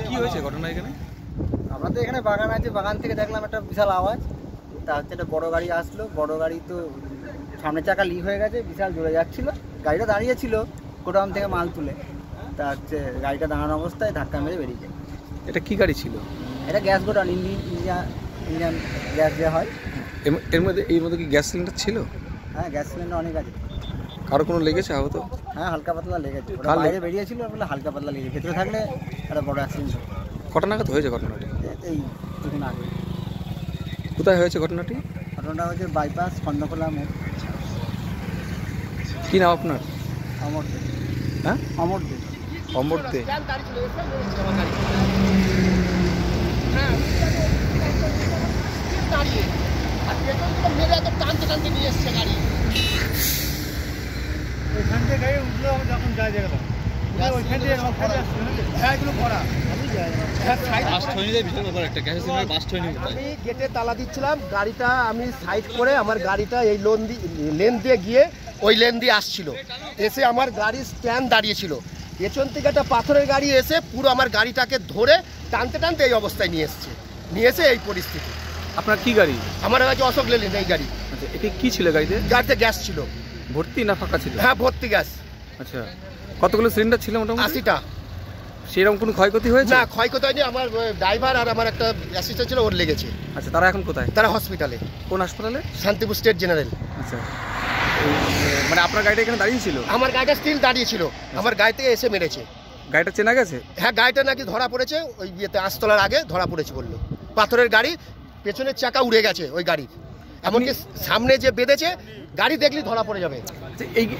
কি হয়েছে ঘটনা এখানে? আমরা তো এখানে বাগান আছে, বাগান থেকে দেখলাম একটা বিশাল আওয়াজ। তা হচ্ছে একটা বড় গাড়ি আসলো, বড় গাড়ি তো সামনের চাকা লিক হয়ে গেছে, বিশাল জোরে যাচ্ছিল। গাড়িটা দাঁড়িয়ে ছিল গোডাউন থেকে মাল তুলে, তা হচ্ছে গাড়িটা দাঁড়ানো অবস্থায় ধাক্কা মেরে বেরিয়ে যায়। এটা কি গাড়ি ছিল? এটা গ্যাস গোডাউন, ইন্ডিয়ান গ্যাস দেওয়া হয়। এর মধ্যে কি গ্যাস সিলিন্ডার ছিল? হ্যাঁ, গ্যাস সিলিন্ডার অনেক আছে। কারো কোনো লেগেছে আহত? হ্যাঁ, হালকা পাতলা লেগেছে। বাইরে বেরিয়েছিল বলে হালকা পাতলা লেগেছে, ভেতরে থাকলে একটা বড় অ্যাক্সিডেন্ট। কটা নাগাদ হয়েছে ঘটনাটি? এই কিছুদিন আগে। কোথায় হয়েছে ঘটনাটি? ঘটনাটা হচ্ছে বাইপাস খন্ডকোলা মোড়। কি নাম আপনার? অমর দে। হ্যাঁ, অমর দে। অমর দে। ওইখান থেকে গাড়ি উঠলো, যখন যাই দেখলাম ওইখান থেকে আমি গেটে তালা দিচ্ছিলাম, গাড়িটা আমি সাইড করে আমার গাড়িটা এই লেন দিয়ে গিয়ে ওই লেন দিয়ে আসছিল, এসে আমার গাড়ির স্ট্যান্ড দাঁড়িয়েছিল। পেছন থেকে একটা পাথরের গাড়ি এসে পুরো আমার গাড়িটাকে ধরে টানতে টানতে এই অবস্থায় নিয়ে এসে এই পরিস্থিতি। আপনার কি গাড়ি? আমার কাছে অশোক লেল্যান্ড এই গাড়ি। আচ্ছা, এটা কি ছিল গাড়িতে? গাড়িতে গ্যাস ছিল। ভর্তি না ফাঁকা ছিল? হ্যাঁ, ভর্তি গ্যাস। আচ্ছা, কতগুলো সিলিন্ডার ছিল মোটামুটি? 80টা। সেরকম কোনো ক্ষয়ক্ষতি হয়েছে? না, ক্ষয়ক্ষতি হয়নি। আমার ড্রাইভার আর আমার একটা অ্যাসিস্ট্যান্ট ছিল, ওর লেগেছে। আচ্ছা, তারা এখন কোথায়? তারা হসপিটালে। কোন হাসপাতালে? Shantipur state general. আচ্ছা, মানে আপনার গাড়িটা এখানে দাঁড়িয়ে ছিল? আমার গাড়িটা স্টিল দাঁড়িয়ে ছিল, আমার গাড়ি থেকে এসে মেরেছে। গাড়িটা চেনা গেছে? হ্যাঁ, গাড়িটা নাকি ধরা পড়েছে ওই ইয়েতে, আস্তলার আগে ধরা পড়েছে বললো। পাথরের গাড়ি, পেছনের চাকা উড়ে গেছে ওই গাড়ির, এমনকি সামনে যে বেঁধেছে গাড়ি দেখলি ধরা পড়ে যাবে।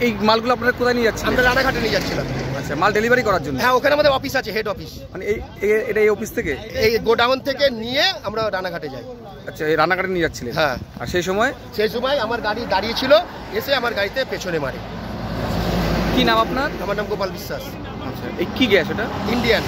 এই মালগুলো আপনারা কোথায় নিয়ে যাচ্ছেন? আমরা রানাঘাটে নিয়ে যাচ্ছিলাম। আচ্ছা, মাল ডেলিভারি করার জন্য? হ্যাঁ, ওখানে আমাদের অফিস আছে, হেড অফিস। মানে এটা এই অফিস থেকে? এই গোডাউন থেকে নিয়ে আমরা রানাঘাটে যাই। আচ্ছা, এই রানাঘাটে নিয়ে যাচ্ছিলেন? হ্যাঁ। আর সেই সময় আমার গাড়ি দাঁড়িয়ে ছিল, এসে আমার গাড়িতে পেছনে মারে। কি নাম আপনার? আমার নাম গোপাল বিশ্বাস। আচ্ছা, এই কি গ্যাস এটা? ইন্ডিয়ান।